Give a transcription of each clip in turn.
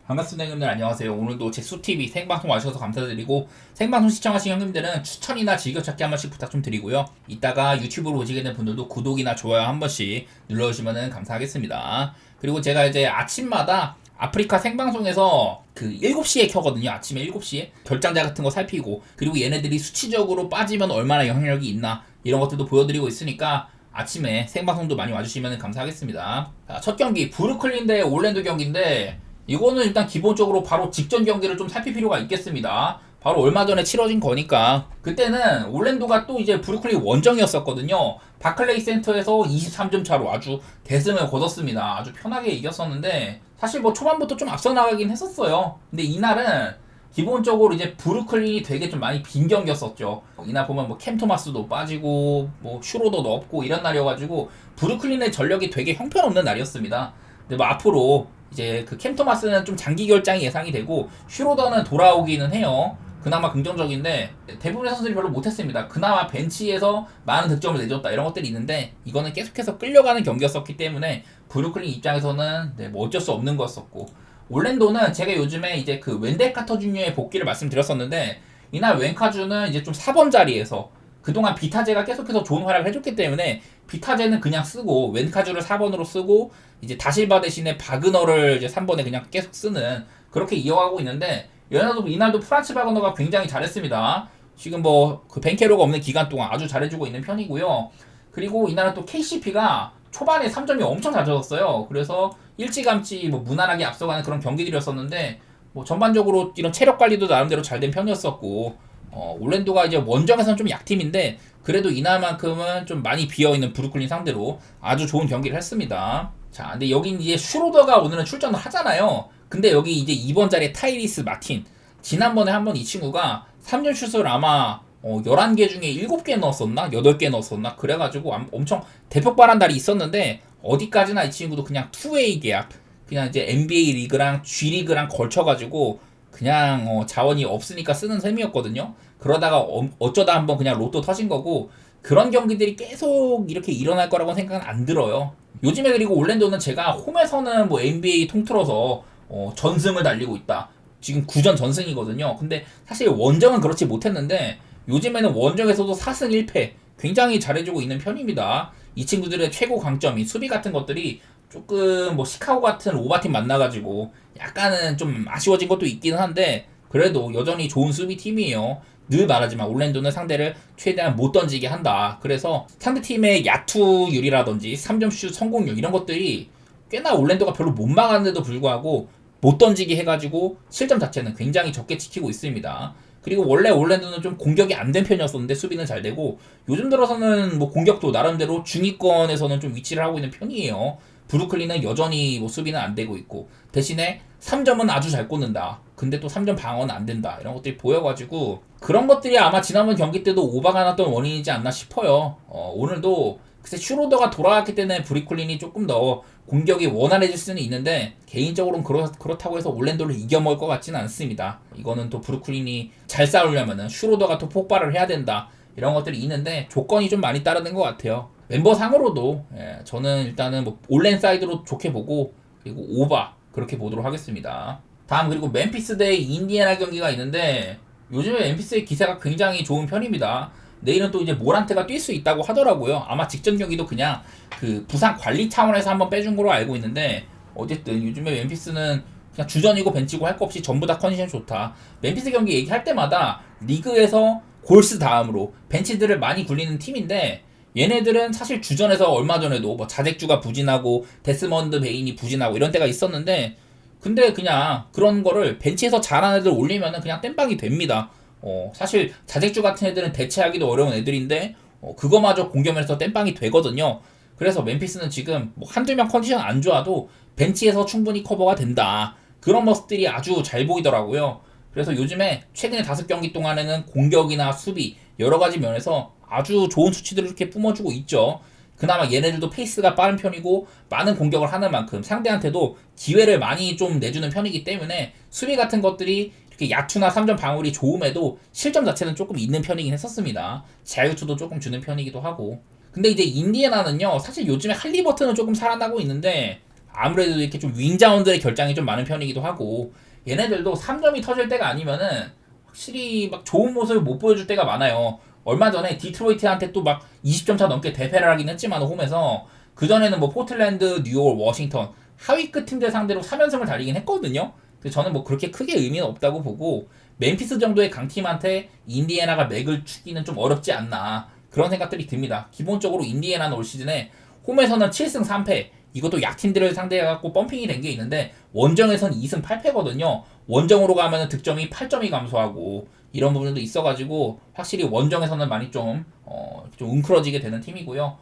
반갑습니다 형님들, 안녕하세요. 오늘도 제 수TV 생방송 와주셔서 감사드리고, 생방송 시청하신 형님들은 추천이나 즐겨찾기 한 번씩 부탁 좀 드리고요. 이따가 유튜브로 오시게 된 분들도 구독이나 좋아요 한 번씩 눌러주시면 감사하겠습니다. 그리고 제가 이제 아침마다 아프리카 생방송에서 그 7시에 켜거든요. 아침에 7시에 결장자 같은 거 살피고, 그리고 얘네들이 수치적으로 빠지면 얼마나 영향력이 있나 이런 것들도 보여드리고 있으니까 아침에 생방송도 많이 와주시면 감사하겠습니다. 자, 첫 경기 브루클린 대 올랜도 경기인데, 이거는 일단 기본적으로 바로 직전 경기를 좀 살필 필요가 있겠습니다. 바로 얼마 전에 치러진 거니까. 그때는 올랜도가 또 이제 브루클린 원정이었었거든요. 바클레이 센터에서 23점 차로 아주 대승을 거뒀습니다. 아주 편하게 이겼었는데, 사실 뭐 초반부터 좀 앞서 나가긴 했었어요. 근데 이날은 기본적으로 이제 브루클린이 되게 좀 많이 빈 경기였었죠. 이날 보면 뭐 캠 토마스도 빠지고 뭐 슈로더도 없고 이런 날이어가지고 브루클린의 전력이 되게 형편없는 날이었습니다. 근데 뭐 앞으로 이제 그 캠 토마스는 좀 장기 결장이 예상이 되고, 슈로더는 돌아오기는 해요. 그나마 긍정적인데 대부분의 선수들이 별로 못했습니다. 그나마 벤치에서 많은 득점을 내줬다 이런 것들이 있는데, 이거는 계속해서 끌려가는 경기였었기 때문에 브루클린 입장에서는 뭐 어쩔 수 없는 거였었고, 올랜도는 제가 요즘에 이제 그 웬델 카터 주니어의 복귀를 말씀드렸었는데, 이날 웬카주는 이제 좀 4번 자리에서 그동안 비타제가 계속해서 좋은 활약을 해줬기 때문에 비타제는 그냥 쓰고 웬카주를 4번으로 쓰고, 이제 다실바 대신에 바그너를 이제 3번에 그냥 계속 쓰는, 그렇게 이어가고 있는데, 이날도 프란츠 바그너가 굉장히 잘했습니다. 지금 뭐 그 벤케로가 없는 기간 동안 아주 잘해주고 있는 편이고요. 그리고 이날은 또 KCP가 초반에 3점이 엄청 잘 젖었어요. 그래서 일찌감치 뭐 무난하게 앞서가는 그런 경기들이었었는데, 뭐 전반적으로 이런 체력 관리도 나름대로 잘 된 편이었었고, 올랜도가 이제 원정에서는 좀 약팀인데 그래도 이날만큼은 좀 많이 비어있는 브루클린 상대로 아주 좋은 경기를 했습니다. 자, 근데 여긴 이제 슈로더가 오늘은 출전을 하잖아요. 근데 여기 이제 2번 자리에 타이리스 마틴, 지난번에 한번 이 친구가 3점 슛을 아마 11개 중에 7개 넣었었나? 8개 넣었었나? 그래가지고 엄청 대폭발한 날이 있었는데, 어디까지나 이 친구도 그냥 투웨이 계약, 그냥 이제 NBA 리그랑 G 리그랑 걸쳐가지고 그냥 자원이 없으니까 쓰는 셈이었거든요. 그러다가 어쩌다 한번 그냥 로또 터진 거고, 그런 경기들이 계속 이렇게 일어날 거라고 생각은 안 들어요. 요즘에 그리고 올랜도는 제가 홈에서는 뭐 NBA 통틀어서 전승을 달리고 있다, 지금 9전 전승이거든요. 근데 사실 원정은 그렇지 못했는데 요즘에는 원정에서도 4승 1패 굉장히 잘해주고 있는 편입니다. 이 친구들의 최고 강점이 수비 같은 것들이 조금 뭐 시카고 같은 오바팀 만나가지고 약간은 좀 아쉬워진 것도 있기는 한데, 그래도 여전히 좋은 수비팀이에요. 늘 말하지만 올랜도는 상대를 최대한 못 던지게 한다. 그래서 상대팀의 야투율이라든지 3점 슛 성공률 이런 것들이 꽤나 올랜도가 별로 못 막았는데도 불구하고 못 던지게 해가지고 실점 자체는 굉장히 적게 지키고 있습니다. 그리고 원래 올랜도는 좀 공격이 안 된 편이었었는데 수비는 잘 되고, 요즘 들어서는 뭐 공격도 나름대로 중위권에서는 좀 위치를 하고 있는 편이에요. 브루클린은 여전히 뭐 수비는 안 되고 있고, 대신에 3점은 아주 잘 꽂는다. 근데 또 3점 방어는 안 된다. 이런 것들이 보여가지고 그런 것들이 아마 지난번 경기 때도 오바가 났던 원인이지 않나 싶어요. 오늘도 글쎄 슈로더가 돌아왔기 때문에 브루클린이 조금 더 공격이 원활해질 수는 있는데, 개인적으로는 그렇다고 해서 올랜도를 이겨먹을 것 같지는 않습니다. 이거는 또 브루클린이 잘 싸우려면은 슈로더가 또 폭발을 해야 된다, 이런 것들이 있는데 조건이 좀 많이 따르는 것 같아요. 멤버 상으로도 저는 일단은 뭐 올랜 사이드로 좋게 보고, 그리고 오바 그렇게 보도록 하겠습니다. 다음, 그리고 멤피스 대 인디애나 경기가 있는데, 요즘에 멤피스의 기세가 굉장히 좋은 편입니다. 내일은 또 이제 모란트가 뛸 수 있다고 하더라고요. 아마 직전 경기도 그냥 그 부상 관리 차원에서 한번 빼준 걸로 알고 있는데, 어쨌든 요즘에 멤피스는 그냥 주전이고 벤치고 할 거 없이 전부 다 컨디션 좋다. 멤피스 경기 얘기할 때마다 리그에서 골스 다음으로 벤치들을 많이 굴리는 팀인데, 얘네들은 사실 주전에서 얼마 전에도 뭐 자잭주가 부진하고 데스먼드 베인이 부진하고 이런 때가 있었는데, 근데 그냥 그런 거를 벤치에서 잘하는 애들 올리면은 그냥 땜빵이 됩니다. 사실 자잭주 같은 애들은 대체하기도 어려운 애들인데 그거마저 공격면에서 땜빵이 되거든요. 그래서 멤피스는 지금 뭐 한두 명 컨디션 안 좋아도 벤치에서 충분히 커버가 된다, 그런 모습들이 아주 잘 보이더라고요. 그래서 요즘에 최근에 5경기 동안에는 공격이나 수비 여러 가지 면에서 아주 좋은 수치들을 이렇게 뿜어주고 있죠. 그나마 얘네들도 페이스가 빠른 편이고 많은 공격을 하는 만큼 상대한테도 기회를 많이 좀 내주는 편이기 때문에 수비 같은 것들이 이렇게 야투나 3점 방울이 좋음에도 실점 자체는 조금 있는 편이긴 했었습니다. 자유투도 조금 주는 편이기도 하고. 근데 이제 인디애나는요, 사실 요즘에 할리버튼은 조금 살아나고 있는데 아무래도 이렇게 좀 윙자원들의 결장이 좀 많은 편이기도 하고 얘네들도 3점이 터질 때가 아니면은 확실히 막 좋은 모습을 못 보여줄 때가 많아요. 얼마 전에 디트로이트한테 또 막 20점 차 넘게 대패를 하긴 했지만 홈에서 그전에는 뭐 포틀랜드, 뉴욕, 워싱턴 하위급 팀들 상대로 3연승을 달리긴 했거든요. 그래서 저는 뭐 그렇게 크게 의미는 없다고 보고 멤피스 정도의 강팀한테 인디애나가 맥을 추기는 좀 어렵지 않나 그런 생각들이 듭니다. 기본적으로 인디애나는 올 시즌에 홈에서는 7승 3패 이것도 약팀들을 상대해갖고 펌핑이 된 게 있는데 원정에선 2승 8패거든요. 원정으로 가면은 득점이 8점이 감소하고 이런 부분도 있어가지고 확실히 원정에서는 많이 좀 웅크러지게 되는 팀이고요.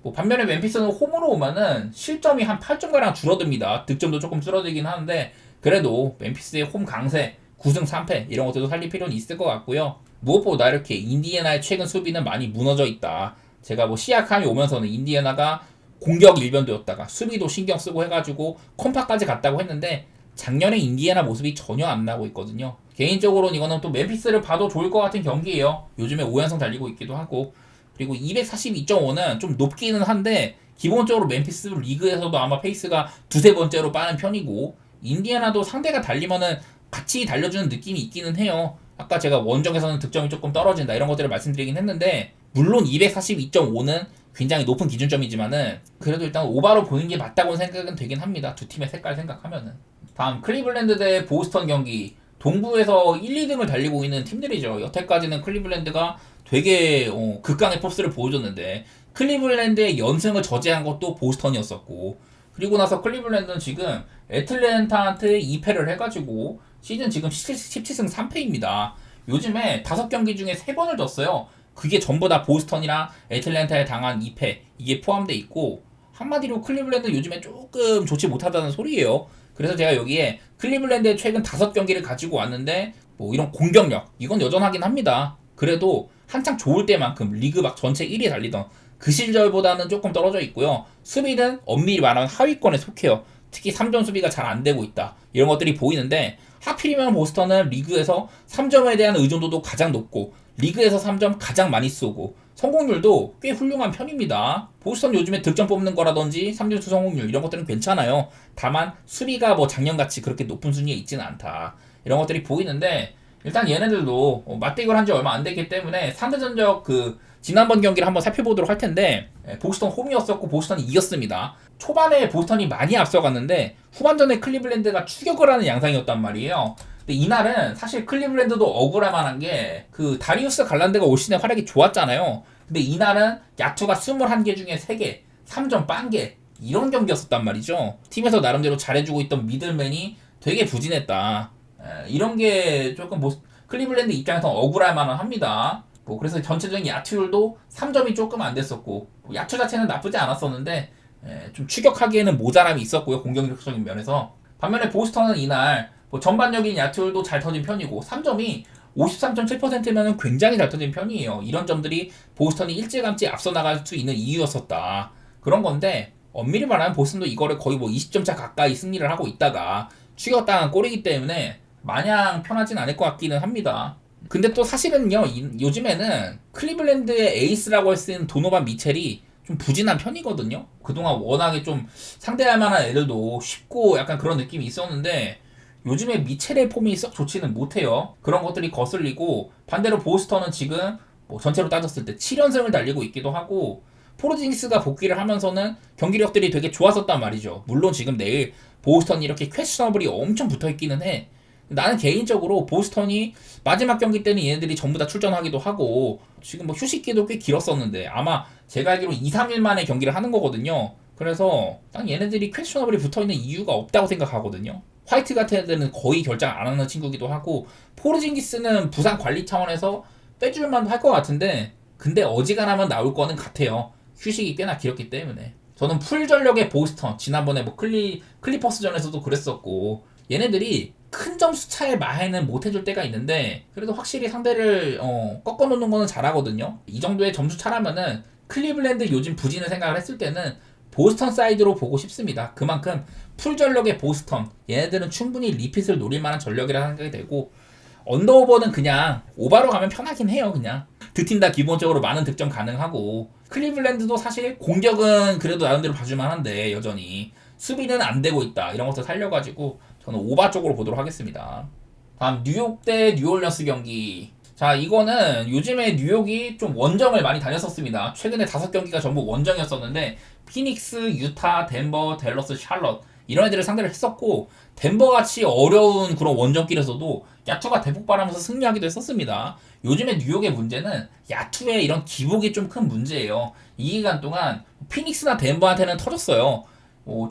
뭐 반면에 멤피스는 홈으로 오면은 실점이 한 8점가량 줄어듭니다. 득점도 조금 줄어들긴 하는데 그래도 멤피스의 홈 강세 9승 3패 이런 것들도 살릴 필요는 있을 것 같고요. 무엇보다 이렇게 인디애나의 최근 수비는 많이 무너져 있다. 제가 뭐 시약함이 오면서는 인디애나가 공격 일변도였다가 수비도 신경 쓰고 해가지고 컴파까지 갔다고 했는데 작년에 인디애나 모습이 전혀 안 나고 있거든요. 개인적으로는 이거는 또 멤피스를 봐도 좋을 것 같은 경기예요. 요즘에 5연승 달리고 있기도 하고 그리고 242.5는 좀 높기는 한데 기본적으로 멤피스 리그에서도 아마 페이스가 두세 번째로 빠른 편이고 인디애나도 상대가 달리면은 같이 달려주는 느낌이 있기는 해요. 아까 제가 원정에서는 득점이 조금 떨어진다 이런 것들을 말씀드리긴 했는데 물론 242.5는 굉장히 높은 기준점이지만은 그래도 일단 오바로 보는 게 맞다고 생각은 되긴 합니다. 두 팀의 색깔 생각하면은. 다음 클리블랜드 대 보스턴 경기. 동부에서 1, 2등을 달리고 있는 팀들이죠. 여태까지는 클리블랜드가 되게 극강의 포스를 보여줬는데 클리블랜드의 연승을 저지한 것도 보스턴이었었고 그리고 나서 클리블랜드는 지금 애틀랜타한테 2패를 해가지고 시즌 지금 17승 3패입니다. 요즘에 5경기 중에 3번을 졌어요. 그게 전부 다 보스턴이랑 애틀랜타에 당한 2패 이게 포함되어 있고 한마디로 클리블랜드 요즘에 조금 좋지 못하다는 소리예요. 그래서 제가 여기에 클리블랜드의 최근 5경기를 가지고 왔는데 뭐 이런 공격력 이건 여전하긴 합니다. 그래도 한창 좋을 때만큼 리그 막 전체 1위 달리던 그 시절보다는 조금 떨어져 있고요. 수비는 엄밀히 말하면 하위권에 속해요. 특히 3점 수비가 잘 안 되고 있다. 이런 것들이 보이는데 하필이면 보스턴은 리그에서 3점에 대한 의존도도 가장 높고 리그에서 3점 가장 많이 쏘고 성공률도 꽤 훌륭한 편입니다. 보스턴 요즘에 득점 뽑는 거라든지 3점수 성공률 이런 것들은 괜찮아요. 다만 수비가 뭐 작년같이 그렇게 높은 순위에 있지는 않다. 이런 것들이 보이는데 일단 얘네들도 맞대결 한 지 얼마 안 됐기 때문에 상대전적 지난번 경기를 한번 살펴보도록 할 텐데 보스턴 홈이었었고 보스턴이 이겼습니다. 초반에 보스턴이 많이 앞서갔는데 후반전에 클리블랜드가 추격을 하는 양상이었단 말이에요. 근데 이날은 사실 클리블랜드도 억울할 만한 게 다리우스 갈란드가 올 시즌에 활약이 좋았잖아요. 근데 이날은 야투가 21개 중에 3개, 3점 빵개 이런 경기였었단 말이죠. 팀에서 나름대로 잘해주고 있던 미들맨이 되게 부진했다. 이런 게 조금 클리블랜드 입장에서 억울할 만은 합니다. 그래서 전체적인 야투율도 3점이 조금 안 됐었고 야투 자체는 나쁘지 않았었는데 좀 추격하기에는 모자람이 있었고요. 공격력적인 면에서. 반면에 보스턴은 이날 전반적인 야투율도 잘 터진 편이고 3점이 53.7%면 굉장히 잘 터진 편이에요. 이런 점들이 보스턴이 일찌감치 앞서 나갈 수 있는 이유였었다. 그런 건데 엄밀히 말하면 보스턴도 이거를 거의 20점 차 가까이 승리를 하고 있다가 추격당한 꼴이기 때문에 마냥 편하진 않을 것 같기는 합니다. 근데 또 사실은요 요즘에는 클리블랜드의 에이스라고 할 수 있는 도노반 미첼이 좀 부진한 편이거든요. 그동안 워낙에 좀 상대할 만한 애들도 쉽고 약간 그런 느낌이 있었는데 요즘에 미첼의 폼이 썩 좋지는 못해요. 그런 것들이 거슬리고 반대로 보스턴은 지금 전체로 따졌을 때 7연승을 달리고 있기도 하고 포르징기스가 복귀를 하면서는 경기력들이 되게 좋았었단 말이죠. 물론 지금 내일 보스턴이 이렇게 퀘스처너블이 엄청 붙어있기는 해. 나는 개인적으로 보스턴이 마지막 경기 때는 얘네들이 전부 다 출전하기도 하고 지금 휴식기도 꽤 길었었는데 아마 제가 알기로 2, 3일 만에 경기를 하는 거거든요. 그래서 난 얘네들이 퀘스처너블이 붙어있는 이유가 없다고 생각하거든요. 화이트 같은 애들은 거의 결장 안 하는 친구기도 하고 포르징기스는 부상 관리 차원에서 빼줄만 할 것 같은데 근데 어지간하면 나올 거는 같아요. 휴식이 꽤나 길었기 때문에. 저는 풀 전력의 보스턴 지난번에 클리퍼스전에서도 그랬었고 얘네들이 큰 점수 차의 마해는 못 해줄 때가 있는데 그래도 확실히 상대를 꺾어놓는 거는 잘하거든요. 이 정도의 점수 차라면은 클리블랜드 요즘 부진을 생각을 했을 때는 보스턴 사이드로 보고 싶습니다. 그만큼 풀 전력의 보스턴 얘네들은 충분히 리핏을 노릴 만한 전력이라 생각이 되고 언더오버는 그냥 오바로 가면 편하긴 해요. 그냥 두 팀 다 기본적으로 많은 득점 가능하고 클리블랜드도 사실 공격은 그래도 나름대로 봐줄만 한데 여전히 수비는 안 되고 있다. 이런 것들 살려가지고 저는 오바 쪽으로 보도록 하겠습니다. 다음 뉴욕 대 뉴올리언스 경기. 자, 이거는 요즘에 뉴욕이 좀 원정을 많이 다녔었습니다. 최근에 5경기가 전부 원정이었었는데 피닉스, 유타, 덴버, 댈러스, 샬럿 이런 애들을 상대를 했었고 덴버같이 어려운 그런 원정길에서도 야투가 대폭발하면서 승리하기도 했었습니다. 요즘에 뉴욕의 문제는 야투의 이런 기복이 좀 큰 문제예요. 이 기간 동안 피닉스나 덴버한테는 터졌어요.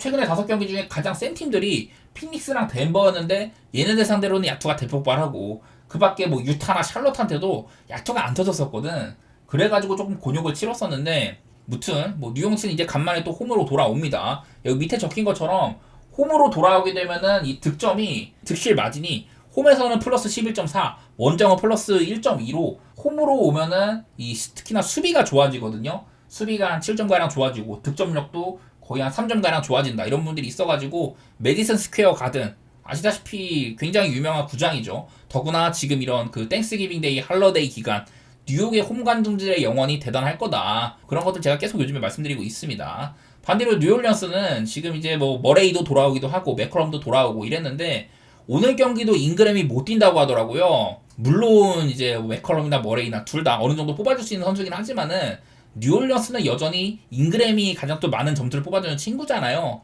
최근에 5경기 중에 가장 센 팀들이 피닉스랑 덴버였는데 얘네들 상대로는 야투가 대폭발하고 그 밖에 뭐 유타나 샬럿한테도 야투가 안 터졌었거든. 그래가지고 조금 곤욕을 치렀었는데 무튼 뭐 뉴욕은 이제 간만에 또 홈으로 돌아옵니다. 여기 밑에 적힌 것처럼 홈으로 돌아오게 되면은 이 득점이 득실 마진이 홈에서는 플러스 11.4, 원정은 플러스 1.2로 홈으로 오면은 이 특히나 수비가 좋아지거든요. 수비가 한 7점가량 좋아지고 득점력도 거의 한 3점가량 좋아진다. 이런 분들이 있어가지고 메디슨 스퀘어 가든 아시다시피 굉장히 유명한 구장이죠. 더구나 지금 이런 그 땡스기빙데이, 할러데이 기간 뉴욕의 홈 관중들의 영원이 대단할 거다. 그런 것들 제가 계속 요즘에 말씀드리고 있습니다. 반대로 뉴올리언스는 지금 이제 뭐 머레이도 돌아오기도 하고 맥컬럼도 돌아오고 이랬는데 오늘 경기도 잉그램이 못 뛴다고 하더라고요. 물론 이제 맥컬럼이나 머레이나 둘 다 어느 정도 뽑아줄 수 있는 선수긴 하지만은 뉴올리언스는 여전히 잉그램이 가장 또 많은 점수를 뽑아주는 친구잖아요.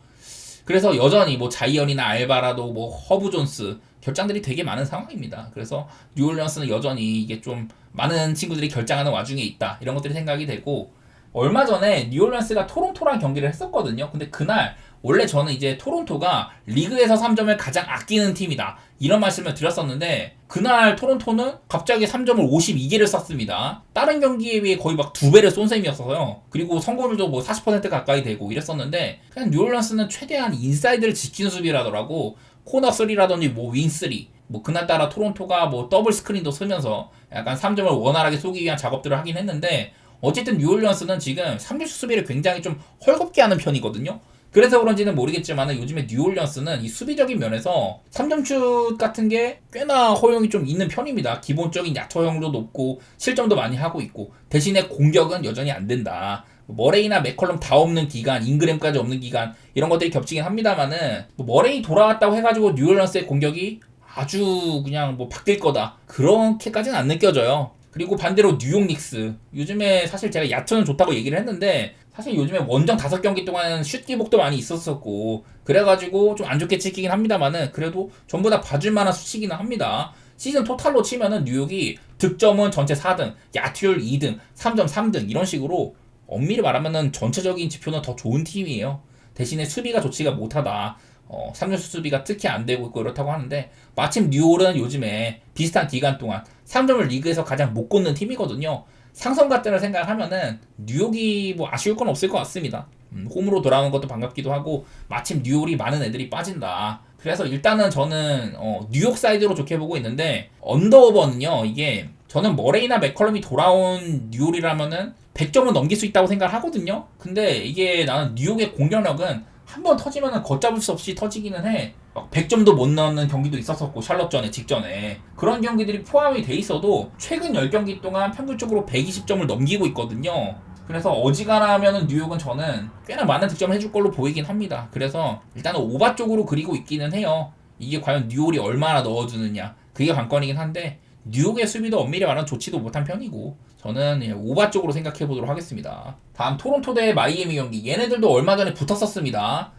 그래서 여전히 뭐 자이언이나 알바라도 뭐 허브 존스 결장들이 되게 많은 상황입니다. 그래서 뉴올리언스는 여전히 이게 좀 많은 친구들이 결장하는 와중에 있다. 이런 것들이 생각이 되고 얼마 전에 뉴올리언스가 토론토랑 경기를 했었거든요. 근데 그날 원래 저는 이제 토론토가 리그에서 3점을 가장 아끼는 팀이다. 이런 말씀을 드렸었는데 그날 토론토는 갑자기 3점을 52개를 쐈습니다. 다른 경기에 비해 거의 막 2배를 쏜 셈이었어요. 그리고 성공률도 뭐 40% 가까이 되고 이랬었는데 그냥 뉴올리언스는 최대한 인사이드를 지키는 수비를 하더라고. 코너 3라든지 뭐 윙 3. 뭐 그날따라 토론토가 뭐 더블 스크린도 쓰면서 약간 3점을 원활하게 쏘기 위한 작업들을 하긴 했는데 어쨌든 뉴올리언스는 지금 3점슛 수비를 굉장히 좀 헐겁게 하는 편이거든요. 그래서 그런지는 모르겠지만 요즘에 뉴올리언스는 이 수비적인 면에서 3점슛 같은 게 꽤나 허용이 좀 있는 편입니다. 기본적인 야투 허용도 높고 실점도 많이 하고 있고 대신에 공격은 여전히 안 된다. 머레이나 맥컬럼 다 없는 기간, 잉그램까지 없는 기간 이런 것들이 겹치긴 합니다만은 머레이 돌아왔다고 해가지고 뉴올리언스의 공격이 아주 그냥 뭐 바뀔 거다 그렇게까지는 안 느껴져요. 그리고 반대로 뉴욕 닉스 요즘에 사실 제가 야투는 좋다고 얘기를 했는데 사실 요즘에 원정 5경기 동안 슛 기복도 많이 있었었고 그래가지고 좀 안 좋게 찍히긴 합니다만은 그래도 전부 다 봐줄만한 수치기는 합니다. 시즌 토탈로 치면은 뉴욕이 득점은 전체 4등, 야투율 2등, 3점 3등 이런 식으로 엄밀히 말하면은 전체적인 지표는 더 좋은 팀이에요. 대신에 수비가 좋지가 못하다. 3점슛 수비가 특히 안 되고 있고 이렇다고 하는데 마침 뉴올은 요즘에 비슷한 기간 동안 3점을 리그에서 가장 못 꽂는 팀이거든요. 상성가대를 생각하면은 뉴욕이 뭐 아쉬울 건 없을 것 같습니다. 홈으로 돌아오는 것도 반갑기도 하고 마침 뉴올이 많은 애들이 빠진다. 그래서 일단은 저는 뉴욕 사이드로 좋게 보고 있는데 언더오버는요. 이게 저는 머레이나 맥컬럼이 돌아온 뉴올이라면은 100점은 넘길 수 있다고 생각을 하거든요. 근데 이게 나는 뉴욕의 공격력은 한 번 터지면은 걷잡을 수 없이 터지기는 해. 막 100점도 못 넣는 경기도 있었었고 샬럿전에 직전에 그런 경기들이 포함이 돼 있어도 최근 10경기 동안 평균적으로 120점을 넘기고 있거든요. 그래서 어지간하면은 뉴욕은 저는 꽤나 많은 득점을 해줄 걸로 보이긴 합니다. 그래서 일단은 오바 쪽으로 그리고 있기는 해요. 이게 과연 뉴올이 얼마나 넣어주느냐 그게 관건이긴 한데 뉴욕의 수비도 엄밀히 말하면 좋지도 못한 편이고 저는 오바 쪽으로 생각해 보도록 하겠습니다. 다음 토론토 대 마이애미 경기 얘네들도 얼마 전에 붙었었습니다.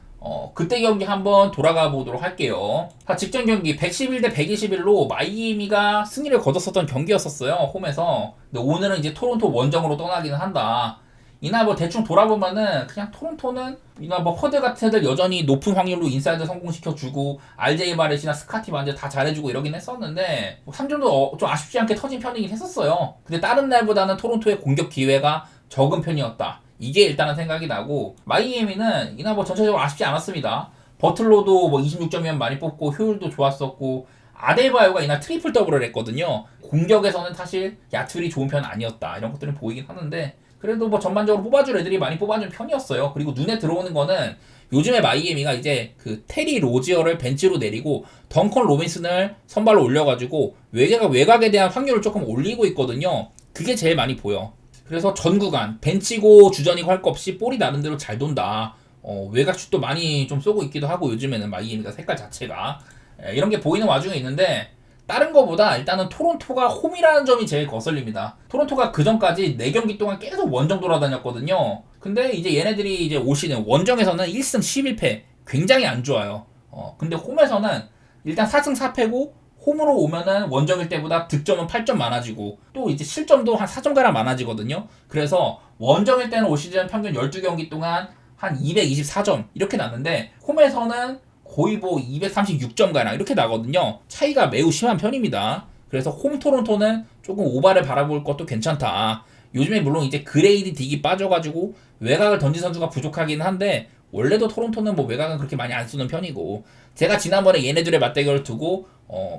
그때 경기 한번 돌아가 보도록 할게요. 직전 경기 111 대 121로 마이애미가 승리를 거뒀었던 경기였었어요. 홈에서. 근데 오늘은 이제 토론토 원정으로 떠나기는 한다. 이날 뭐 대충 돌아보면은 그냥 토론토는 이날 뭐 허드 같은 애들 여전히 높은 확률로 인사이드 성공시켜주고 RJ 바렛이나 스카티 반제 다 잘해주고 이러긴 했었는데 3점도 좀 아쉽지 않게 터진 편이긴 했었어요. 근데 다른 날보다는 토론토의 공격 기회가 적은 편이었다. 이게 일단은 생각이 나고 마이애미는 이날 뭐 전체적으로 아쉽지 않았습니다. 버틀로도 뭐 26점이면 많이 뽑고 효율도 좋았었고 아데바요가 이날 트리플 더블을 했거든요. 공격에서는 사실 야투율이 좋은 편은 아니었다. 이런 것들은 보이긴 하는데 그래도 뭐 전반적으로 뽑아줄 애들이 많이 뽑아준 편이었어요. 그리고 눈에 들어오는 거는 요즘에 마이애미가 이제 그 테리 로지어를 벤치로 내리고 덩컨 로빈슨을 선발로 올려가지고 외곽에 대한 확률을 조금 올리고 있거든요. 그게 제일 많이 보여. 그래서 전 구간 벤치고 주전이고 할 거 없이 볼이 나는 대로 잘 돈다. 외곽슛도 많이 좀 쏘고 있기도 하고 요즘에는 마이애미가 색깔 자체가 이런 게 보이는 와중에 있는데 다른 거보다 일단은 토론토가 홈이라는 점이 제일 거슬립니다. 토론토가 그 전까지 4경기 동안 계속 원정 돌아다녔거든요. 근데 이제 얘네들이 이제 올 시즌 원정에서는 1승 11패 굉장히 안 좋아요. 근데 홈에서는 일단 4승 4패고 홈으로 오면은 원정일 때보다 득점은 8점 많아지고 또 이제 실점도 한 4점가량 많아지거든요. 그래서 원정일 때는 올 시즌 평균 12경기 동안 한 224점 이렇게 났는데 홈에서는 거의 뭐 236점가량 이렇게 나거든요. 차이가 매우 심한 편입니다. 그래서 홈 토론토는 조금 오바를 바라볼 것도 괜찮다. 요즘에 물론 이제 그레이디 딕이 빠져가지고 외곽을 던진 선수가 부족하긴 한데 원래도 토론토는 뭐 외곽은 그렇게 많이 안 쓰는 편이고 제가 지난번에 얘네들의 맞대결을 두고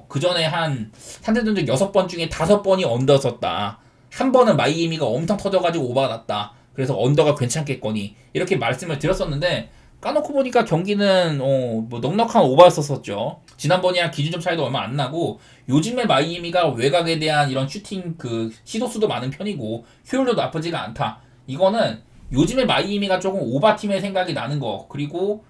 그 전에 한 상대전적 6번 중에 5번이 언더 썼다. 한 번은 마이애미가 엄청 터져가지고 오바가 났다. 그래서 언더가 괜찮겠거니 이렇게 말씀을 드렸었는데 까놓고 보니까 경기는 뭐 넉넉한 오바였었죠. 지난번이랑 기준점 차이도 얼마 안 나고 요즘에 마이애미가 외곽에 대한 이런 슈팅 그 시도수도 많은 편이고 효율도 나쁘지가 않다. 이거는 요즘에 마이애미가 조금 오바팀의 생각이 나는 거 그리고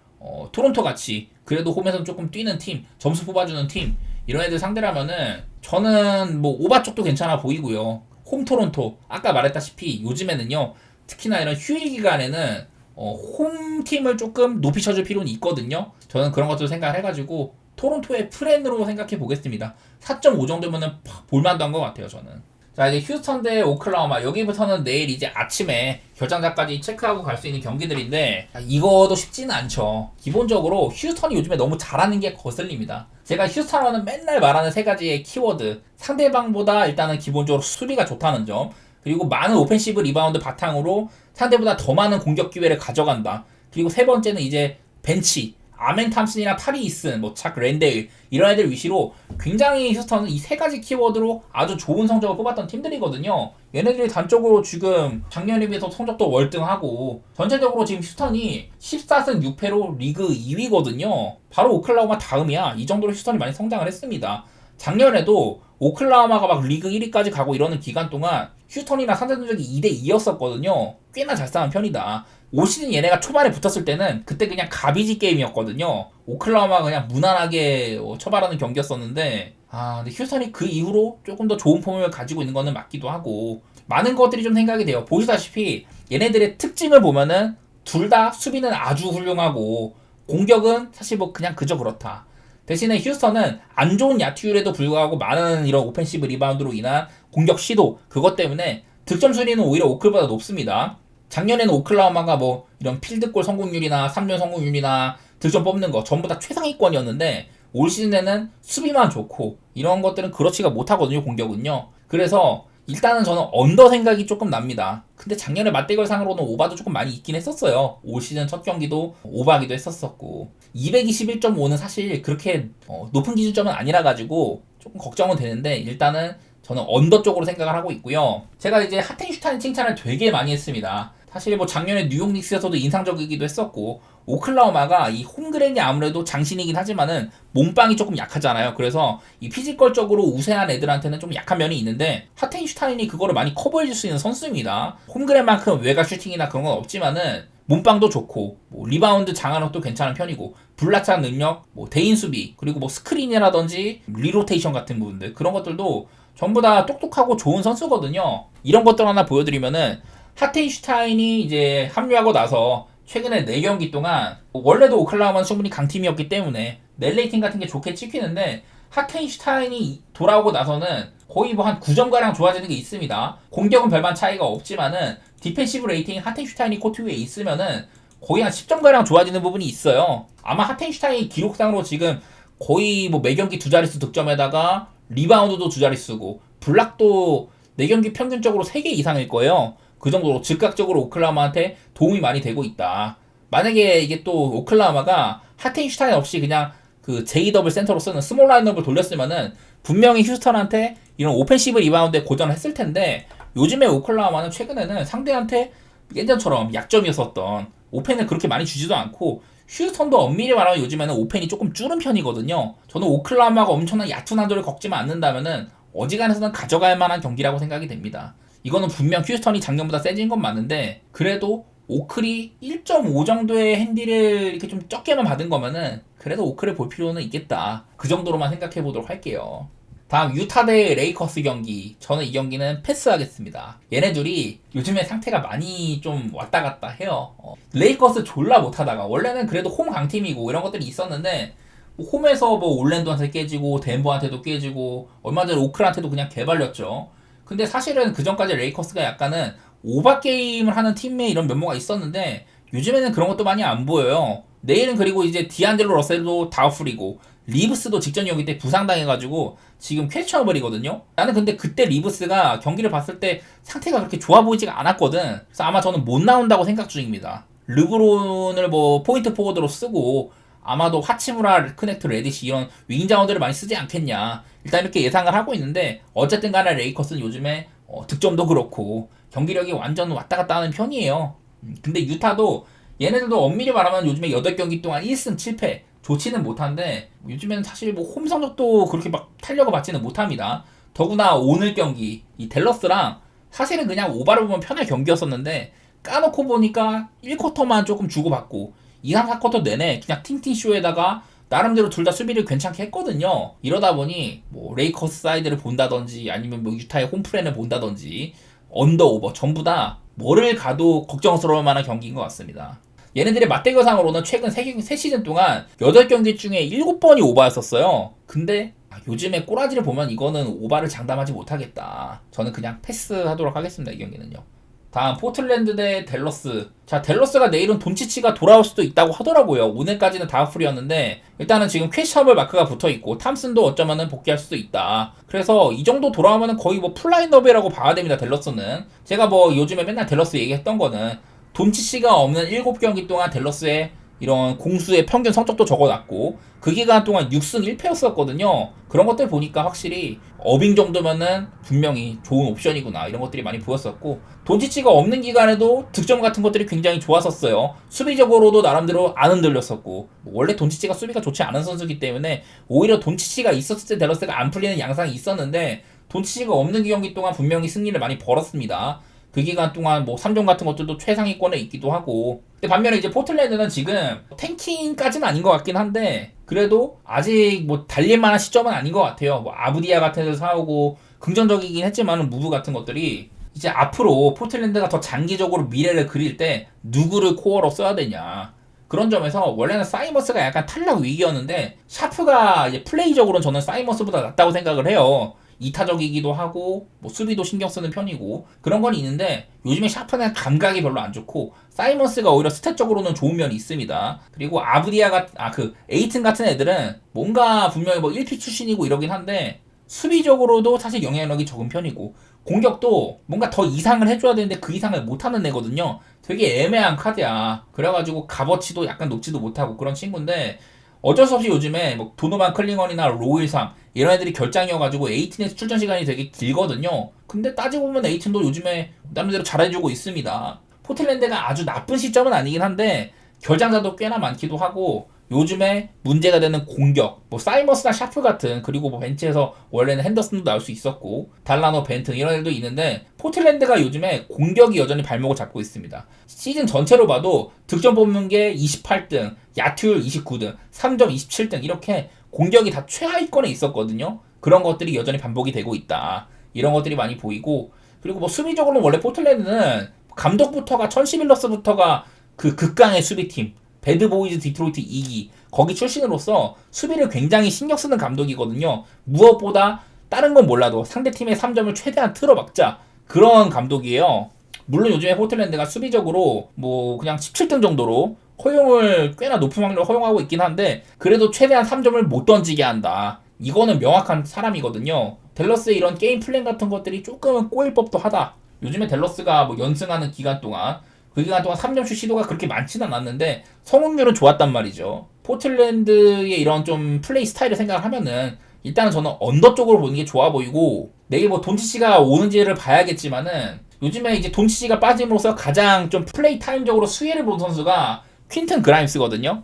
토론토 같이 그래도 홈에서는 조금 뛰는 팀 점수 뽑아주는 팀 이런 애들 상대라면은 저는 뭐 오바 쪽도 괜찮아 보이고요. 홈 토론토 아까 말했다시피 요즘에는요 특히나 이런 휴일 기간에는 홈팀을 조금 높이 쳐줄 필요는 있거든요. 저는 그런 것들 생각을 해가지고 토론토의 프렌으로 생각해 보겠습니다. 4.5 정도면은 볼만도 한 것 같아요, 저는. 자, 이제 휴스턴 대 오클라호마. 여기부터는 내일 이제 아침에 결장자까지 체크하고 갈 수 있는 경기들인데, 이거도 쉽지는 않죠. 기본적으로 휴스턴이 요즘에 너무 잘하는 게 거슬립니다. 제가 휴스턴하면 맨날 말하는 3가지의 키워드. 상대방보다 일단은 기본적으로 수비가 좋다는 점. 그리고 많은 오펜시브 리바운드 바탕으로 상대보다 더 많은 공격 기회를 가져간다. 그리고 3번째는 이제 벤치. 아멘 탐슨이나 타리 이슨, 차 랜데일 이런 애들 위시로 굉장히 휴스턴은 이 3가지 키워드로 아주 좋은 성적을 뽑았던 팀들이거든요. 얘네들이 단적으로 지금 작년에 비해서 성적도 월등하고 전체적으로 지금 휴스턴이 14승 6패로 리그 2위거든요. 바로 오클라호마 다음이야. 이 정도로 휴스턴이 많이 성장을 했습니다. 작년에도 오클라호마가 막 리그 1위까지 가고 이러는 기간 동안 휴스턴이랑 상대 전적이 2대2였었거든요. 꽤나 잘 싸운 편이다. 올 시즌 얘네가 초반에 붙었을 때는 그때 그냥 가비지 게임이었거든요. 오클라호마가 그냥 무난하게 처발하는 경기였었는데 근데 휴스턴이 그 이후로 조금 더 좋은 폼을 가지고 있는 거는 맞기도 하고 많은 것들이 좀 생각이 돼요. 보시다시피 얘네들의 특징을 보면은 둘 다 수비는 아주 훌륭하고 공격은 사실 뭐 그냥 그저 그렇다. 대신에 휴스턴은 안 좋은 야투율에도 불구하고 많은 이런 오펜시브 리바운드로 인한 공격 시도 그것 때문에 득점 순위는 오히려 오클보다 높습니다. 작년에는 오클라호마가 뭐 이런 필드골 성공률이나 3점 성공률이나 득점 뽑는 거 전부 다 최상위권이었는데 올 시즌에는 수비만 좋고 이런 것들은 그렇지가 못하거든요, 공격은요. 그래서 일단은 저는 언더 생각이 조금 납니다. 근데 작년에 맞대결상으로는 오바도 조금 많이 있긴 했었어요. 올 시즌 첫 경기도 오바기도 했었었고 221.5는 사실 그렇게 높은 기준점은 아니라 가지고 조금 걱정은 되는데 일단은 저는 언더 쪽으로 생각을 하고 있고요. 제가 이제 하텐슈타인 칭찬을 되게 많이 했습니다. 사실 뭐 작년에 뉴욕 닉스에서도 인상적이기도 했었고 오클라호마가 이 홈그랜이 아무래도 장신이긴 하지만은 몸빵이 조금 약하잖아요. 그래서 이 피지컬적으로 우세한 애들한테는 좀 약한 면이 있는데 하텐슈타인이 그거를 많이 커버해줄 수 있는 선수입니다. 홈그랜만큼 외곽 슈팅이나 그런 건 없지만은 몸빵도 좋고 리바운드 장악력도 괜찮은 편이고 블락샷 능력, 대인 수비 그리고 스크린이라든지 리로테이션 같은 부분들 그런 것들도 전부 다 똑똑하고 좋은 선수거든요. 이런 것들 하나 보여드리면은 하텐슈타인이 이제 합류하고 나서 최근에 4경기 동안 원래도 오클라호마는 충분히 강팀이었기 때문에 net 레이팅 같은 게 좋게 찍히는데 하텐슈타인이 돌아오고 나서는 거의 한 9점가량 좋아지는 게 있습니다. 공격은 별반 차이가 없지만은 디펜시브 레이팅 하텐슈타인이 코트 위에 있으면은 거의 한 10점가량 좋아지는 부분이 있어요. 아마 하텐슈타인이 기록상으로 지금 거의 매경기 2자릿수 득점에다가 리바운드도 2자릿수고 블락도 4경기 평균적으로 3개 이상일 거예요. 그 정도로 즉각적으로 오클라호마한테 도움이 많이 되고 있다. 만약에 이게 또 오클라호마가 하텐슈타인 없이 그냥 그 J-더블 센터로 쓰는 스몰 라인업을 돌렸으면은 분명히 휴스턴한테 이런 오펜시브 리바운드에 고전을 했을 텐데 요즘에 오클라호마는 최근에는 상대한테 예전처럼 약점이었었던 오펜을 그렇게 많이 주지도 않고 휴스턴도 엄밀히 말하면 요즘에는 오펜이 조금 줄은 편이거든요. 저는 오클라호마가 엄청난 얕은 한도를 걷지만 않는다면은 어지간해서는 가져갈 만한 경기라고 생각이 됩니다. 이거는 분명 휴스턴이 작년보다 세진 건 맞는데 그래도 오클이 1.5 정도의 핸디를 이렇게 좀 적게만 받은 거면은 그래도 오클을 볼 필요는 있겠다. 그 정도로만 생각해 보도록 할게요. 다음 유타 대 레이커스 경기. 저는 이 경기는 패스하겠습니다. 얘네 둘이 요즘에 상태가 많이 좀 왔다 갔다 해요. 레이커스 졸라 못하다가 원래는 그래도 홈 강팀이고 이런 것들이 있었는데 홈에서 뭐 올랜도한테 깨지고 덴버한테도 깨지고 얼마 전에 오클한테도 그냥 개발렸죠. 근데 사실은 그 전까지 레이커스가 약간은 오바 게임을 하는 팀의 이런 면모가 있었는데 요즘에는 그런 것도 많이 안 보여요. 내일은 그리고 이제 디안젤로 러셀도 다우풀이고 리브스도 직전이었기 때 부상당해가지고 지금 퀘스처너블이거든요. 나는 근데 그때 리브스가 경기를 봤을 때 상태가 그렇게 좋아 보이지가 않았거든. 그래서 아마 저는 못 나온다고 생각 중입니다. 르브론을 뭐 포인트 포워드로 쓰고 아마도 하치무라, 크넥트, 레디시 이런 윙 자원들을 많이 쓰지 않겠냐. 일단 이렇게 예상을 하고 있는데 어쨌든 간에 레이커스는 요즘에 득점도 그렇고 경기력이 완전 왔다 갔다 하는 편이에요. 근데 유타도 얘네들도 엄밀히 말하면 요즘에 8경기 동안 1승 7패 좋지는 못한데 요즘에는 사실 뭐 홈 성적도 그렇게 막 탄력을 받지는 못합니다. 더구나 오늘 경기 이 댈러스랑 사실은 그냥 오바를 보면 편할 경기였었는데 까놓고 보니까 1쿼터만 조금 주고받고 2, 3, 4쿼터 내내 그냥 팅팅쇼에다가 나름대로 둘 다 수비를 괜찮게 했거든요. 이러다 보니 뭐 레이커스 사이드를 본다든지 아니면 뭐 유타의 홈플랜을 본다든지 언더 오버 전부 다 뭐를 가도 걱정스러울 만한 경기인 것 같습니다. 얘네들의 맞대결상으로는 최근 3시즌 동안 8경기 중에 7번이 오바였었어요. 근데 요즘에 꼬라지를 보면 이거는 오바를 장담하지 못하겠다. 저는 그냥 패스하도록 하겠습니다. 이 경기는요. 다음 포틀랜드 대 댈러스. 자, 댈러스가 내일은 돈치치가 돌아올 수도 있다고 하더라고요. 오늘까지는 다우풀이었는데 일단은 지금 퀘셔널 마크가 붙어있고 탐슨도 어쩌면은 복귀할 수도 있다. 그래서 이 정도 돌아오면은 거의 뭐 풀라인업이라고 봐야 됩니다. 댈러스는. 제가 뭐 요즘에 맨날 댈러스 얘기했던 거는 돈치치가 없는 7경기 동안 댈러스의 이런 공수의 평균 성적도 적어놨고 그 기간 동안 6승 1패였었거든요. 그런 것들 보니까 확실히 어빙 정도면은 분명히 좋은 옵션이구나 이런 것들이 많이 보였었고 돈치치가 없는 기간에도 득점 같은 것들이 굉장히 좋았었어요. 수비적으로도 나름대로 안 흔들렸었고 원래 돈치치가 수비가 좋지 않은 선수이기 때문에 오히려 돈치치가 있었을 때 댈러스가 안 풀리는 양상이 있었는데 돈치치가 없는 경기 동안 분명히 승리를 많이 벌었습니다. 그 기간 동안 뭐 3점 같은 것들도 최상위권에 있기도 하고 근데 반면에 이제 포틀랜드는 지금 탱킹까지는 아닌 것 같긴 한데 그래도 아직 뭐 달릴만한 시점은 아닌 것 같아요. 뭐 아부디아 같은 데서 사오고 긍정적이긴 했지만 무브 같은 것들이 이제 앞으로 포틀랜드가 더 장기적으로 미래를 그릴 때 누구를 코어로 써야 되냐 그런 점에서 원래는 사이머스가 약간 탈락 위기였는데 샤프가 이제 플레이적으로는 저는 사이머스보다 낫다고 생각을 해요. 이타적이기도 하고 뭐 수비도 신경 쓰는 편이고 그런 건 있는데 요즘에 샤프는 감각이 별로 안 좋고 사이먼스가 오히려 스탯적으로는 좋은 면이 있습니다. 그리고 아브디아가 그 에이튼 같은 애들은 뭔가 분명히 뭐 1피 출신이고 이러긴 한데 수비적으로도 사실 영향력이 적은 편이고 공격도 뭔가 더 이상을 해줘야 되는데 그 이상을 못하는 애거든요. 되게 애매한 카드야. 그래가지고 값어치도 약간 높지도 못하고 그런 친구인데 어쩔 수 없이 요즘에 뭐 도노반 클링언이나 로일상 이런 애들이 결장이어가지고 에이틴에서 출전 시간이 되게 길거든요. 근데 따지고 보면 에이틴도 요즘에 나름대로 잘해주고 있습니다. 포틀랜드가 아주 나쁜 시점은 아니긴 한데 결장자도 꽤나 많기도 하고 요즘에 문제가 되는 공격 뭐 사이머스나 샤프 같은 그리고 뭐 벤치에서 원래는 핸더슨도 나올 수 있었고 달라노 벤튼 이런 애들도 있는데 포틀랜드가 요즘에 공격이 여전히 발목을 잡고 있습니다. 시즌 전체로 봐도 득점 뽑는 게 28등 야투율 29등 3점 27등 이렇게 공격이 다 최하위권에 있었거든요. 그런 것들이 여전히 반복이 되고 있다. 이런 것들이 많이 보이고 그리고 뭐 수비적으로는 원래 포틀랜드는 감독부터가 천시밀러스부터가 그 극강의 수비팀 배드보이즈 디트로이트 2기 거기 출신으로서 수비를 굉장히 신경 쓰는 감독이거든요. 무엇보다 다른 건 몰라도 상대팀의 3점을 최대한 틀어박자 그런 감독이에요. 물론 요즘에 포틀랜드가 수비적으로 뭐 그냥 17등 정도로 허용을 꽤나 높은 확률로 허용하고 있긴 한데 그래도 최대한 3점을 못 던지게 한다. 이거는 명확한 사람이거든요. 댈러스의 이런 게임 플랜 같은 것들이 조금은 꼬일 법도 하다. 요즘에 댈러스가 뭐 연승하는 기간 동안 그 기간 동안 3점슛 시도가 그렇게 많지는 않았는데 성공률은 좋았단 말이죠. 포틀랜드의 이런 좀 플레이 스타일을 생각을 하면은 일단은 저는 언더 쪽으로 보는 게 좋아 보이고 내일 뭐 돈치치가 오는지를 봐야겠지만은 요즘에 이제 돈치치가 빠짐으로써 가장 좀 플레이 타임적으로 수혜를 본 선수가 퀸튼 그라임스거든요.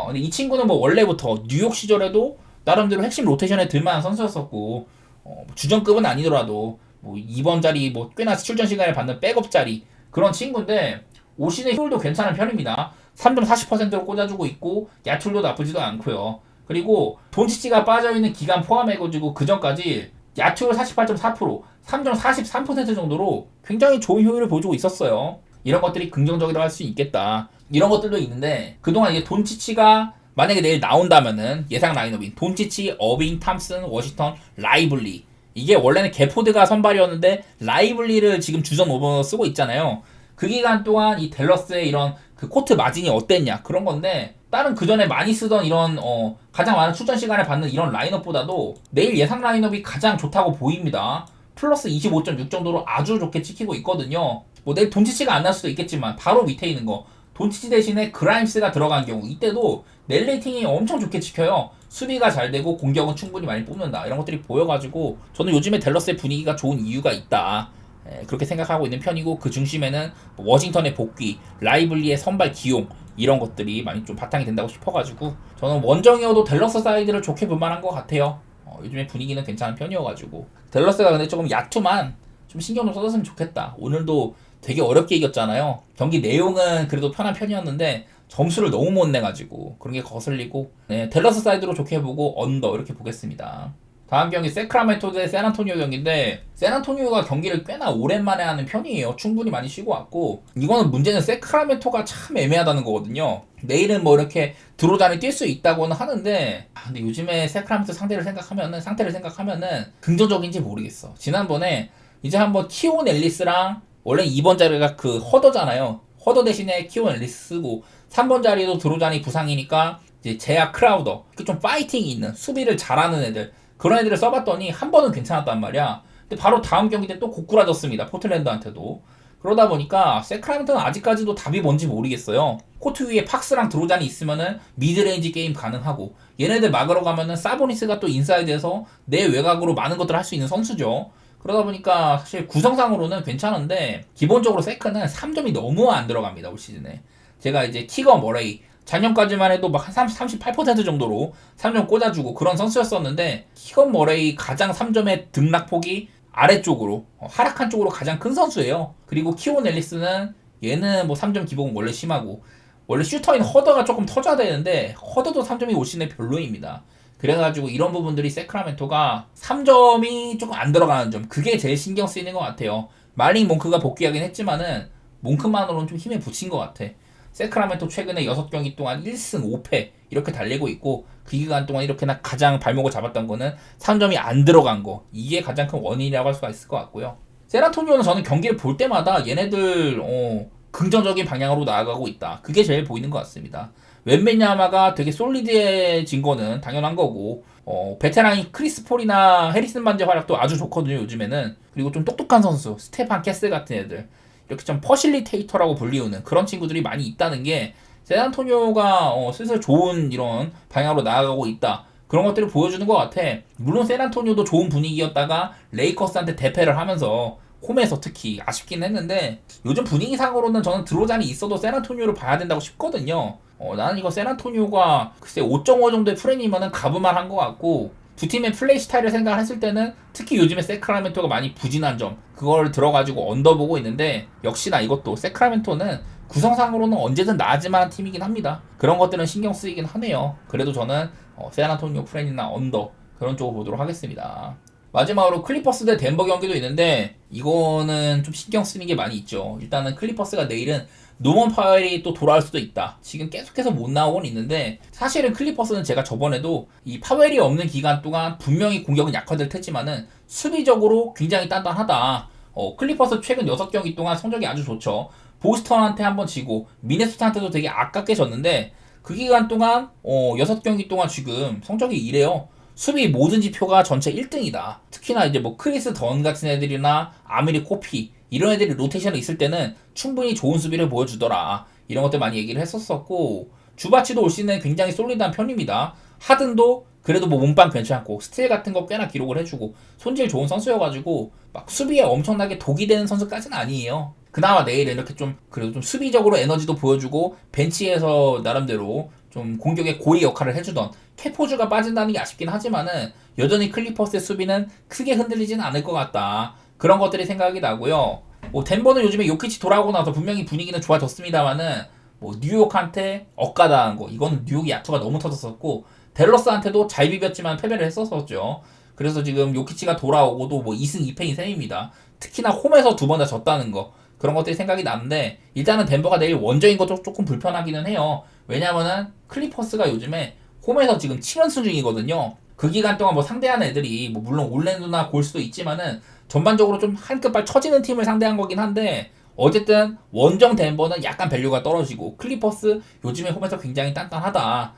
근데 이 친구는 뭐 원래부터 뉴욕 시절에도 나름대로 핵심 로테이션에 들만한 선수였었고 주전급은 아니더라도 뭐 2번 자리 뭐 꽤나 출전 시간을 받는 백업 자리 그런 친구인데 올 시즌 효율도 괜찮은 편입니다. 3점 40%로 꽂아주고 있고 야투도 나쁘지도 않고요. 그리고 돈치치가 빠져있는 기간 포함해가지고 그 전까지 야투율 48.4%, 3점 43% 정도로 굉장히 좋은 효율을 보여주고 있었어요. 이런 것들이 긍정적이라고 할 수 있겠다. 이런 것들도 있는데 그동안 이제 돈치치가 만약에 내일 나온다면은 예상 라인업인 돈치치, 어빙, 탐슨, 워싱턴, 라이블리 이게 원래는 게포드가 선발이었는데 라이블리를 지금 주전 오버로 쓰고 있잖아요. 그 기간 동안 이 댈러스의 이런 그 코트 마진이 어땠냐 그런 건데 다른 그 전에 많이 쓰던 이런 가장 많은 출전 시간을 받는 이런 라인업보다도 내일 예상 라인업이 가장 좋다고 보입니다. 플러스 25.6 정도로 아주 좋게 찍히고 있거든요. 뭐 내일 돈치치가 안 날 수도 있겠지만 바로 밑에 있는 거 돈치치 대신에 그라임스가 들어간 경우 이때도 낼 레이팅이 엄청 좋게 찍혀요. 수비가 잘 되고 공격은 충분히 많이 뽑는다. 이런 것들이 보여가지고 저는 요즘에 댈러스의 분위기가 좋은 이유가 있다. 그렇게 생각하고 있는 편이고 그 중심에는 워싱턴의 복귀, 라이블리의 선발 기용 이런 것들이 많이 좀 바탕이 된다고 싶어가지고 저는 원정이어도 댈러스 사이드를 좋게 볼 만한 것 같아요. 요즘에 분위기는 괜찮은 편이어가지고 댈러스가 근데 조금 야투만 좀 신경 좀 써줬으면 좋겠다. 오늘도 되게 어렵게 이겼잖아요. 경기 내용은 그래도 편한 편이었는데 점수를 너무 못 내가지고 그런 게 거슬리고 댈러스 사이드로 좋게 보고 언더 이렇게 보겠습니다. 다음 경기 세크라멘토 대 샌안토니오 경기인데 샌안토니오가 경기를 꽤나 오랜만에 하는 편이에요. 충분히 많이 쉬고 왔고 이거는 문제는 세크라멘토가 참 애매하다는 거거든요. 내일은 뭐 이렇게 드로잔이 뛸 수 있다고는 하는데 근데 요즘에 세크라멘토 상태를 생각하면은 긍정적인지 모르겠어. 지난번에 이제 한번 키온 앨리스랑 원래 2번 자리가 그 허더잖아요. 허더 대신에 키온 앨리스 쓰고 3번 자리도 드로잔이 부상이니까 이제 제야 크라우더 좀 파이팅이 있는 수비를 잘하는 애들 그런 애들을 써봤더니 한 번은 괜찮았단 말이야. 근데 바로 다음 경기 때 또 고꾸라졌습니다. 포틀랜드한테도. 그러다 보니까 세크라멘토는 아직까지도 답이 뭔지 모르겠어요. 코트 위에 팍스랑 드로잔이 있으면은 미드레인지 게임 가능하고 얘네들 막으러 가면은 사보니스가 또 인사이드에서 내 외곽으로 많은 것들을 할 수 있는 선수죠. 그러다 보니까 사실 구성상으로는 괜찮은데 기본적으로 세크는 3점이 너무 안 들어갑니다. 올 시즌에. 제가 이제 키거 머레이 작년까지만 해도 막 한 38% 정도로 3점 꽂아주고 그런 선수였었는데 키건 머레이 가장 3점의 등락폭이 아래쪽으로 하락한 쪽으로 가장 큰 선수예요. 그리고 키온 앨리스는 얘는 뭐 3점 기복은 원래 심하고 원래 슈터인 허더가 조금 터져야 되는데 허더도 3점이 올 시즌에 별로입니다. 그래가지고 이런 부분들이 세크라멘토가 3점이 조금 안 들어가는 점 그게 제일 신경 쓰이는 것 같아요. 말링 몽크가 복귀하긴 했지만은 몽크만으로는 좀 힘에 붙인 것 같아. 세크라멘토 최근에 6경기 동안 1승 5패 이렇게 달리고 있고 그 기간 동안 이렇게나 가장 발목을 잡았던 거는 3점이 안 들어간 거 이게 가장 큰 원인이라고 할 수가 있을 것 같고요. 샌안토니오는 저는 경기를 볼 때마다 얘네들 긍정적인 방향으로 나아가고 있다. 그게 제일 보이는 것 같습니다. 웬베냐마가 되게 솔리드해진 거는 당연한 거고 베테랑인 크리스 폴이나 해리슨 반제 활약도 아주 좋거든요. 요즘에는. 그리고 좀 똑똑한 선수 스테판 캐슬 같은 애들 이렇게 좀 퍼실리테이터라고 불리우는 그런 친구들이 많이 있다는 게 샌안토니오가 슬슬 좋은 이런 방향으로 나아가고 있다. 그런 것들을 보여주는 것 같아. 물론 샌안토니오도 좋은 분위기였다가 레이커스한테 대패를 하면서 홈에서 특히 아쉽긴 했는데 요즘 분위기상으로는 저는 드로잔이 있어도 샌안토니오를 봐야 된다고 싶거든요. 나는 이거 샌안토니오가 글쎄 5.5 정도의 프레임이면은 가브만 한 것 같고 두 팀의 플레이 스타일을 생각했을 때는 특히 요즘에 세크라멘토가 많이 부진한 점 그걸 들어가지고 언더보고 있는데 역시나 이것도 세크라멘토는 구성상으로는 언제든 나아질 만한 팀이긴 합니다. 그런 것들은 신경 쓰이긴 하네요. 그래도 저는 샌안토니오 프렌이나 언더 그런 쪽을 보도록 하겠습니다. 마지막으로 클리퍼스 대 덴버 경기도 있는데 이거는 좀 신경 쓰이는 게 많이 있죠. 일단은 클리퍼스가 내일은 노먼 파웰이 또 돌아올 수도 있다. 지금 계속해서 못 나오곤 있는데 사실은 클리퍼스는 제가 저번에도 이 파웰이 없는 기간 동안 분명히 공격은 약화될 테지만은 수비적으로 굉장히 단단하다. 클리퍼스 최근 6경기 동안 성적이 아주 좋죠. 보스턴한테 한번 지고 미네소타한테도 되게 아깝게 졌는데 그 기간 동안 6경기 동안 지금 성적이 이래요. 수비 모든 지표가 전체 1등이다. 특히나 이제 뭐 크리스 던 같은 애들이나 아미리 코피 이런 애들이 로테이션에 있을 때는 충분히 좋은 수비를 보여주더라. 이런 것들 많이 얘기를 했었었고 주바치도 올 시즌에 굉장히 솔리드한 편입니다. 하든도 그래도 뭐 몸빵 괜찮고 스틸 같은 거 꽤나 기록을 해주고 손질 좋은 선수여가지고 막 수비에 엄청나게 독이 되는 선수까지는 아니에요. 그나마 내일 이렇게 좀 그래도 좀 수비적으로 에너지도 보여주고 벤치에서 나름대로 좀 공격의 고리 역할을 해주던 캐포즈가 빠진다는 게 아쉽긴 하지만은 여전히 클리퍼스의 수비는 크게 흔들리진 않을 것 같다. 그런 것들이 생각이 나고요. 뭐 덴버는 요즘에 요키치 돌아오고 나서 분명히 분위기는 좋아졌습니다만은 뭐 뉴욕한테 엇가당한 거 이거는 뉴욕이 야투가 너무 터졌었고 댈러스한테도 잘 비볐지만 패배를 했었었죠. 그래서 지금 요키치가 돌아오고도 뭐 2승 2패인 셈입니다. 특히나 홈에서 두 번 다 졌다는 거 그런 것들이 생각이 나는데 일단은 덴버가 내일 원정인 것도 조금 불편하기는 해요. 왜냐면은 클리퍼스가 요즘에 홈에서 지금 7연승 중이거든요. 그 기간 동안 뭐 상대하는 애들이 뭐 물론 올랜도나 골수도 있지만은 전반적으로 좀 한 끗발 처지는 팀을 상대한 거긴 한데 어쨌든 원정 덴버는 약간 밸류가 떨어지고 클리퍼스 요즘에 홈에서 굉장히 단단하다.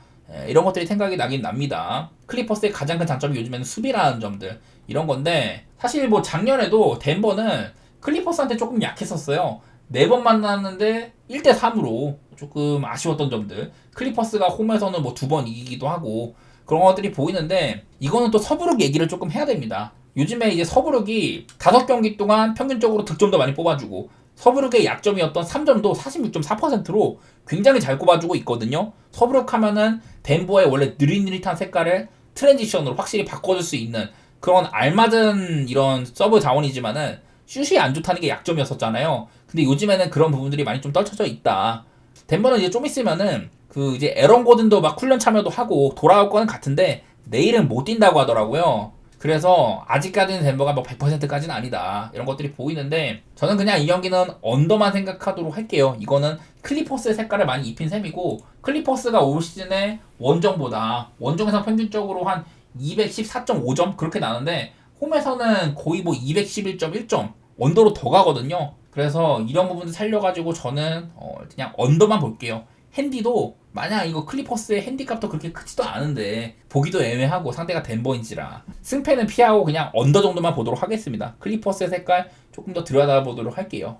이런 것들이 생각이 나긴 납니다. 클리퍼스의 가장 큰 장점이 요즘에는 수비라는 점들 이런 건데 사실 뭐 작년에도 덴버는 클리퍼스한테 조금 약했었어요. 4번 만났는데 1대3으로 조금 아쉬웠던 점들 클리퍼스가 홈에서는 뭐 2번 이기기도 하고 그런 것들이 보이는데 이거는 또 서부룩 얘기를 조금 해야 됩니다. 요즘에 이제 서부룩이 5경기 동안 평균적으로 득점도 많이 뽑아주고 서부룩의 약점이었던 3점도 46.4%로 굉장히 잘 꼽아주고 있거든요. 서부룩 하면은 덴버의 원래 느릿느릿한 색깔을 트랜지션으로 확실히 바꿔줄 수 있는 그런 알맞은 이런 서브 자원이지만은 슛이 안 좋다는 게 약점이었었잖아요. 근데 요즘에는 그런 부분들이 많이 좀 떨쳐져 있다. 덴버는 이제 좀 있으면은 그 이제 에런 고든도 막 훈련 참여도 하고 돌아올 거는 같은데 내일은 못 뛴다고 하더라고요. 그래서 아직까지는 덴버가 뭐 100%까지는 아니다. 이런 것들이 보이는데 저는 그냥 이 경기는 언더만 생각하도록 할게요. 이거는 클리퍼스의 색깔을 많이 입힌 셈이고 클리퍼스가 올 시즌에 원정에서 평균적으로 한 214.5점 그렇게 나는데 홈에서는 거의 뭐 211.1점 언더로 더 가거든요. 그래서 이런 부분들 살려가지고 저는 그냥 언더만 볼게요. 핸디도 만약 이거 클리퍼스의 핸디값도 그렇게 크지도 않은데 보기도 애매하고 상대가 덴버인지라 승패는 피하고 그냥 언더 정도만 보도록 하겠습니다. 클리퍼스의 색깔 조금 더 들여다보도록 할게요.